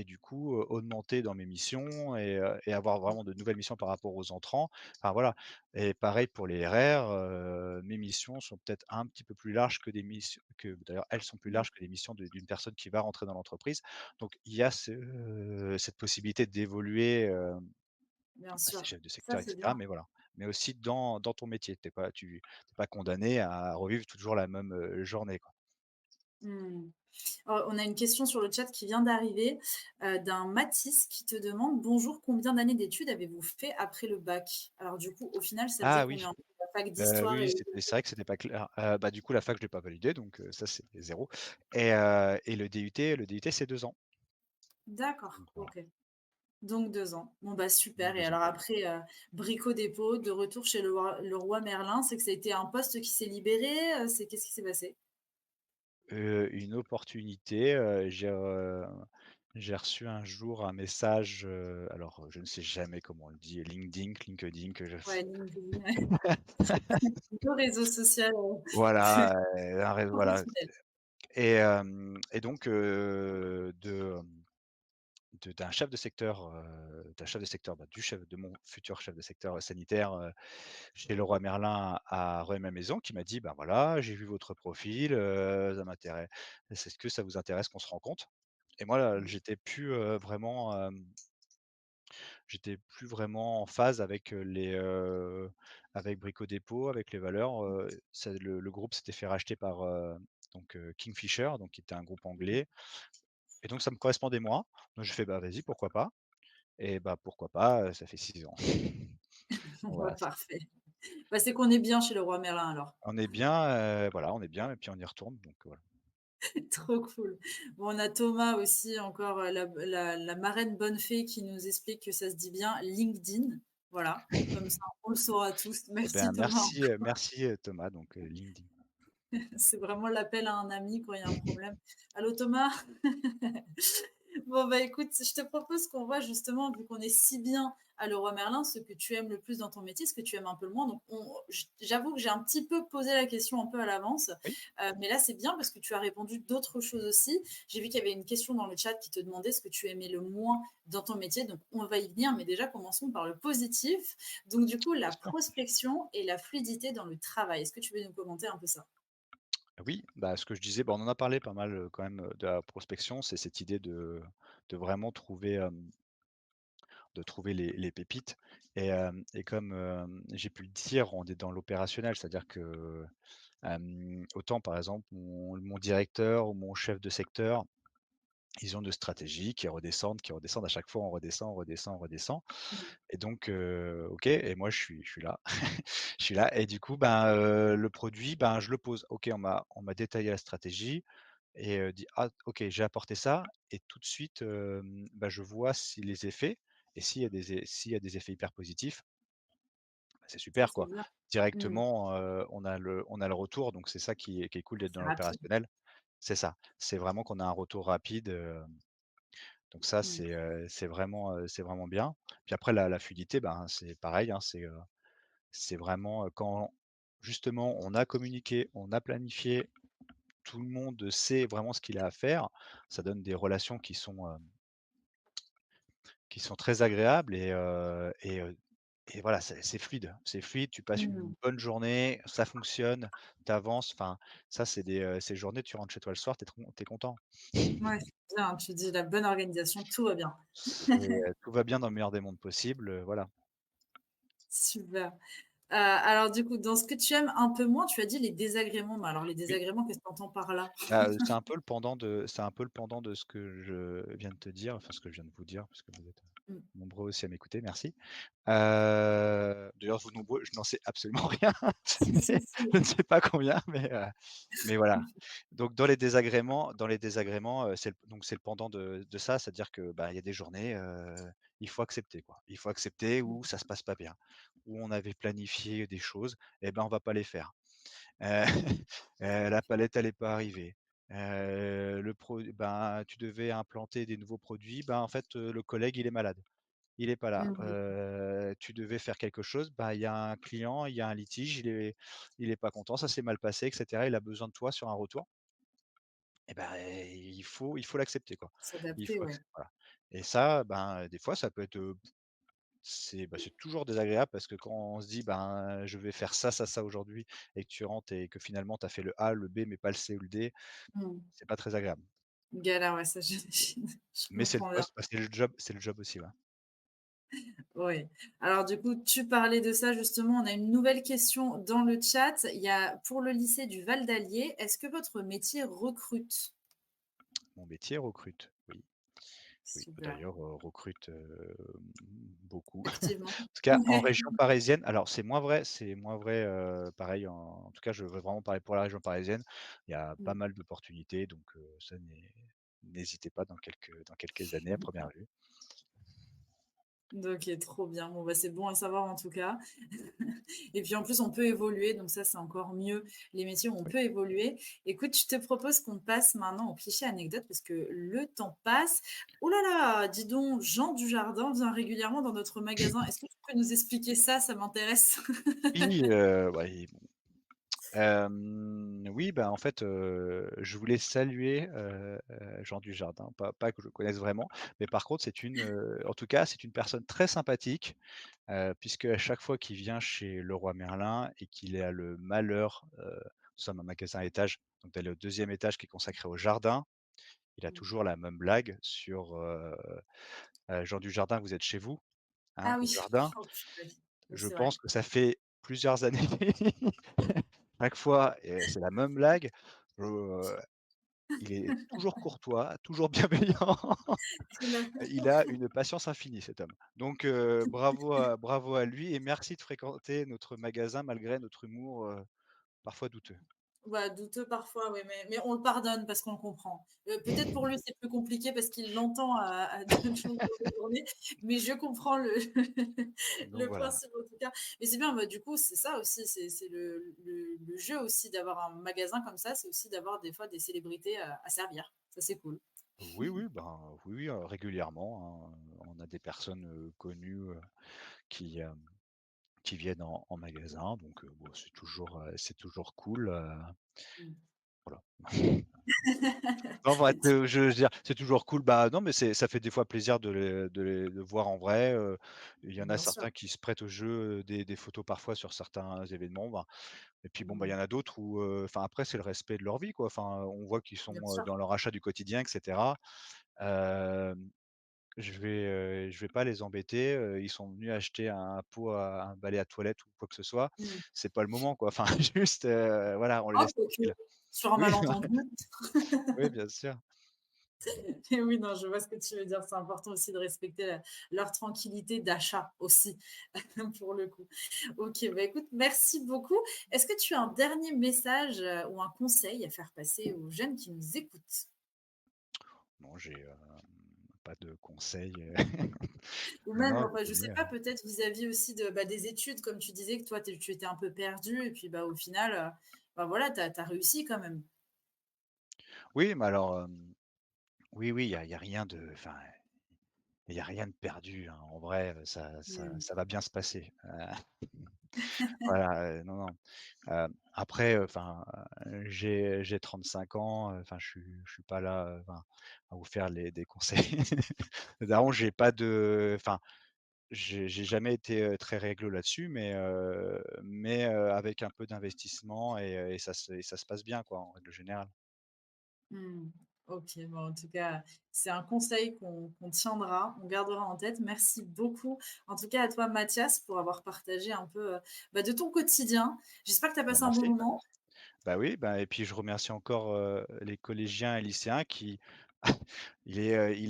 du coup, augmenter dans mes missions et avoir vraiment de nouvelles missions par rapport aux entrants. Enfin voilà et pareil pour les RR, mes missions sont peut-être un petit peu plus larges que des missions que d'ailleurs elles sont plus
Mmh.
larges que les missions d'une personne qui va rentrer dans l'entreprise. Donc il y a cette possibilité d'évoluer,
Bien
passer
sûr.
chef de
Ça,
secteur et
c'est
cetera,
bien.
mais voilà. Mais aussi dans ton métier. Tu es pas condamné à revivre toujours la même, journée, quoi.
Mmh. On a une question sur le chat qui vient d'arriver, d'un Mathis qui te demande: «Bonjour, combien d'années d'études avez-vous fait après le bac?» Alors du coup, au final, ça veut dire
Ah
combien?
oui,
La fac d'histoire
oui,
et
oui, c'est vrai que c'était pas clair. Bah, du coup, la fac, je l'ai pas validée, donc ça, c'est 0 et le DUT, c'est 2 ans.
d'accord,
Donc voilà,
OK. Donc 2 ans. Bon, bah, super.
donc
Et
2 ans.
alors après, Brico Dépôt, de retour chez Leroy Merlin, c'est que ça a été un poste qui s'est libéré, c'est qu'est-ce qui s'est passé?
Une opportunité, j'ai reçu un jour un message, alors, je ne sais jamais comment on le dit, LinkedIn, que je
Ouais, LinkedIn, ouais. Le réseau social,
voilà, un ré voilà.
professionnel.
Et donc, d'un chef de secteur, bah, du chef de mon futur chef de secteur, sanitaire, chez Leroy Merlin à Rueil-Malmaison qui m'a dit: «Ben, voilà, j'ai vu votre profil, ça m'intéresse. Est-ce que ça vous intéresse qu'on se rencontre?» Et moi, là,
Mmh.
j'étais plus vraiment en phase avec, avec Brico Dépôt, avec les valeurs, ça le groupe s'était fait racheter par, Kingfisher, donc qui était un groupe
Mmh.
anglais et donc ça me correspondait moins. Donc j'ai fait: «Bah, vas-y, pourquoi pas?» et bah, pourquoi pas, ça fait 6 ans.
Ouais,
Voilà, c'est
parfait. Bah, c'est qu'on est bien chez Leroy Merlin alors.
on est bien, voilà, on est bien et puis on y retourne donc voilà.
Trop cool. Bon, on a Thomas aussi encore, la marraine bonne fée qui nous explique que ça se dit bien LinkedIn. Voilà, comme ça on le saura tous.
Et ben
Merci Thomas.
merci, Thomas, donc LinkedIn.
C'est vraiment l'appel à un ami quand il y a un problème. «Allô Thomas?» Bon, bah, écoute, je te propose qu'on voit justement, vu qu'on est si bien à Leroy Merlin, ce que tu aimes le plus dans ton métier, ce que tu aimes un peu le moins. Donc, j'avoue que j'ai un petit peu posé la question un peu à l'avance,
Oui,
mais là, c'est bien parce que tu as répondu d'autres choses aussi. J'ai vu qu'il y avait une question dans le chat qui te demandait ce que tu aimais le moins dans ton métier. Donc, on va y venir, mais déjà, commençons par le positif. Donc, du coup, la
bien sûr.
prospection et la fluidité dans le travail. Est-ce que tu veux nous commenter un peu ça?
Oui, bah, ce que je disais, bah, on en a parlé pas mal, quand même, de la prospection. C'est cette idée de vraiment trouver, de trouver les pépites et comme, j'ai pu le dire, on est dans l'opérationnel. C'est-à-dire que, autant par exemple mon directeur ou mon chef de secteur, ils ont de stratégies qui redescendent à chaque fois, on redescend, on redescend, on redescend
Mmh.
et donc OK et moi je suis là. Je suis là et du coup, ben, le produit, ben, je le pose. OK, on m'a détaillé la stratégie et dit: «Ah OK, j'ai apporté ça» et tout de suite, bah, je vois si les effets et s'il y a des effets hyper positifs, bah, c'est
Ça,
super
c'est
quoi.
bien. Mmh.
Directement, on a le retour donc c'est ça qui est cool d'être
C'est
dans
rapide.
l'opérationnel. C'est ça, c'est vraiment qu'on a un retour rapide, donc ça
Mmh.
c'est vraiment bien. Puis après la fluidité, ben, c'est pareil, hein, c'est vraiment, quand justement on a communiqué, on a planifié, tout le monde sait vraiment ce qu'il a à faire, ça donne des relations qui sont très agréables et voilà, c'est fluide. C'est fluide, tu passes une
Mmh.
bonne journée, ça fonctionne, tu avances, enfin ça c'est ces journées, tu rentres chez toi le soir, tu es content.
Ouais, c'est bien, tu dis la bonne organisation, tout va bien.
C'est, tout va bien dans le meilleur des mondes possibles, voilà.
Super. Alors du coup, dans ce que tu aimes un peu moins, tu as dit les désagréments. Mais alors les
Oui,
désagréments, qu'est-ce que tu entends par là?
c'est un peu le pendant de ce que je viens de te dire, enfin ce que je viens de vous dire, parce que vous êtes
Mmh.
nombreux aussi à m'écouter, merci. D'ailleurs vous nombreux, je n'en sais absolument rien,
Si, si,
mais
si.
je ne sais pas combien, mais voilà. Donc dans les désagréments, c'est le pendant de ça, c'est-à-dire que, bah, il y a des journées, il faut accepter, quoi. Il faut accepter
Mmh.
où ça se passe pas bien, où on avait planifié des choses et ben, on va pas les faire. Heu, la palette, elle est pas arrivée. Tu devais implanter des nouveaux produits, ben, en fait, le collègue, il est malade. Il est pas là.
Mmh.
Tu devais faire quelque chose, bah, il y a un client, il y a un litige, il est pas content, ça s'est mal passé et cetera. Il a besoin de toi sur un retour et ben, il faut l'accepter, quoi. Il
S'adapter,
faut
ouais.
acc Voilà, et ça, ben, des fois, ça peut être, c'est toujours désagréable parce que quand on se dit: «Ben, je vais faire ça, ça, ça aujourd'hui» et que tu rentres et que finalement tu as fait le A, le B, mais pas le C ou le D,
Mmh.
c'est pas très agréable.
Galère, ouais, ça j'imagine. Je
Mais c'est le
comprends bien.
poste, bah, c'est le job aussi, ouais.
Oui. Alors du coup, tu parlais de ça justement, on a une nouvelle question dans le chat. Il y a pour le lycée du Val d'Allier, est-ce que votre métier recrute?
Mon métier recrute, oui. Oui,
Super,
d'ailleurs, recrute, beaucoup.
activement?
En tout cas, en région parisienne, alors c'est moins vrai, pareil en tout cas, je veux vraiment parler pour la région parisienne. Il y a pas
Mmh.
mal d'opportunités, donc ça n'hésitez pas dans quelques années à première vue.
OK, trop bien. Bon, bah, c'est bon à savoir en tout cas. Et puis en plus, on peut évoluer, donc ça, c'est encore mieux. Les métiers où on
Oui.
peut évoluer. Écoute, je te propose qu'on passe maintenant au cliché anecdote parce que le temps passe. Oh là là, dis donc, Jean Dujardin vient régulièrement dans notre magasin. Est-ce que tu peux nous expliquer ça? Ça m'intéresse.
Oui, ouais, oui, bah, en fait, je voulais saluer, Jean Dujardin, pas que je connaisse vraiment, mais par contre en tout cas, c'est une personne très sympathique. Puisque à chaque fois qu'il vient chez Leroy Merlin et qu'il a le malheur, nous sommes un magasin à étage, donc d'aller au deuxième étage qui est consacré au jardin, il a
Mmh.
toujours la même blague sur, «Jean Dujardin, vous êtes chez vous, hein,
Ah
au
oui,
jardin».
oh purée. Oui,
Je
c'est vrai.
pense que ça fait plusieurs années, chaque fois, c'est la même blague. Heu, il est toujours courtois, toujours bienveillant.
Il a
Il a une patience infinie, cet homme. Donc bravo à lui et merci de fréquenter notre magasin malgré notre humour, parfois douteux.
bah, douteux parfois, oui, mais on le pardonne parce qu'on le comprend. Peut-être pour lui, c'est plus compliqué parce qu'il l'entend à de longueurs de journée, mais je comprends le
Donc
le
voilà.
principe en tout cas. Mais c'est bien, bah, du coup, c'est ça aussi, c'est le jeu aussi d'avoir un magasin comme ça, c'est aussi d'avoir des fois des célébrités à servir. Ça, c'est cool.
Oui, oui, ben, oui, oui, régulièrement, hein, on a des personnes, connues, qui, qui viennent en magasin, donc bon, c'est toujours cool,
Mmh.
voilà. Non, en fait, je veux dire, c'est toujours cool. Bah, non, mais ça fait des fois plaisir de les voir en vrai, il y en a
Bien sûr.
certains qui se prêtent au jeu, des photos parfois sur certains événements, ben et puis bon, bah, il
Mmh.
y en a d'autres où, enfin après c'est le respect de leur vie, quoi. Enfin, on voit qu'ils
Bien
sont,
sûr.
dans leur achat du quotidien et cetera. Hem, je vais pas les embêter, ils sont venus acheter un balai à toilette ou quoi que ce soit,
Mmh.
c'est pas le moment, quoi. Enfin juste, voilà, on les
Ah,
laisse
quoique,
tranquilles.
sur un
Oui,
malentendu.
oui, bien sûr.
Et oui, non, je vois ce que tu veux dire. C'est important aussi de respecter leur tranquillité d'achat aussi, pour le coup. Ok, bah écoute, merci beaucoup. Est-ce que tu as un dernier message ou un conseil à faire passer aux jeunes qui nous écoutent?
Non, j'ai, pas de conseils,
Ou
non,
même,
non,
enfin, je
mais
sais pas, peut-être vis-à-vis aussi de, bah, des études, comme tu disais que toi, tu étais un peu perdu, et puis bah, au final, bah, voilà, tu as réussi quand même.
oui, mais alors, oui, oui, il y a rien de enfin, il y a rien de perdu, hein. En vrai,
Hmm.
ça va bien se passer. Voilà, non, non. Après, enfin, j'ai 35 ans, enfin, je suis pas là, enfin, à vous faire des conseils. Daron, j'ai pas de enfin, j'ai jamais été, très réglo là-dessus, avec un peu d'investissement et ça se passe bien, quoi, en règle générale.
Hmm. OK, bon, en tout cas, c'est un conseil qu'on tiendra, on gardera en tête. Merci beaucoup, en tout cas à toi, Mathias, pour avoir partagé un peu, bah, de ton quotidien. J'espère que tu as
Bah,
passé un bon
merci.
moment.
Bah, oui, bah et puis je remercie encore, les collégiens et lycéens qui il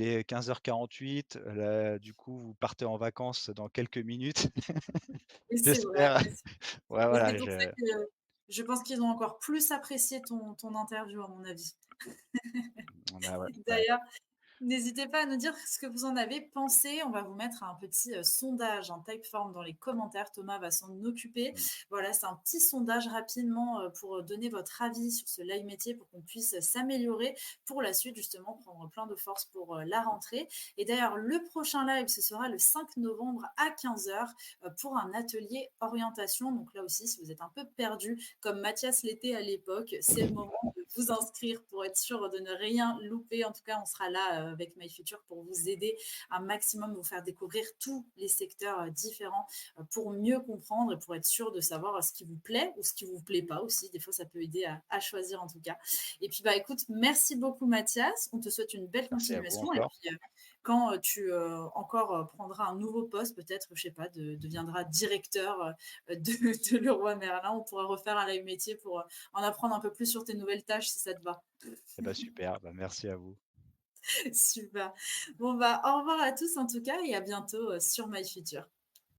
est 15h48, là, du coup, vous partez en vacances dans quelques minutes.
Et c'est vrai,
J'espère.
et
Ouais,
c'est
voilà,
pour ça
je
que je pense qu'ils ont encore plus apprécié ton interview, à mon avis.
bah, ouais, bah,
D'ailleurs, n'hésitez pas à nous dire ce que vous en avez pensé. On va vous mettre un petit, sondage en Typeform dans les commentaires. Thomas va s'en occuper.
mmh,
Voilà, c'est un petit sondage rapidement, pour, donner votre avis sur ce live métier pour qu'on puisse s'améliorer pour la suite, justement, prendre plein de force pour, la rentrée. Et d'ailleurs, le prochain live, ce sera le 5 novembre à 15h, pour un atelier orientation. Donc là aussi, si vous êtes un peu perdu, comme Mathias l'était à l'époque, c'est le moment de vous inscrire pour être sûr de ne rien louper. En tout cas, on sera là avec MyFuture pour vous aider un maximum, vous faire découvrir tous les secteurs différents pour mieux comprendre et pour être sûr de savoir ce qui vous plaît ou ce qui vous plaît pas aussi. Des fois, ça peut aider à choisir en tout cas. Et puis, bah écoute, merci beaucoup Mathias. On te souhaite une belle
merci à vous
continuation. Et
encore.
puis, quand tu encore prendras un nouveau poste, peut-être, je sais pas, deviendras directeur de Leroy Merlin, on pourra refaire un live métier pour en apprendre un peu plus sur tes nouvelles tâches si ça te va.
Et bah, super, bah, merci à vous.
Super. Bon, bah, au revoir à tous en tout cas et à bientôt sur My Future.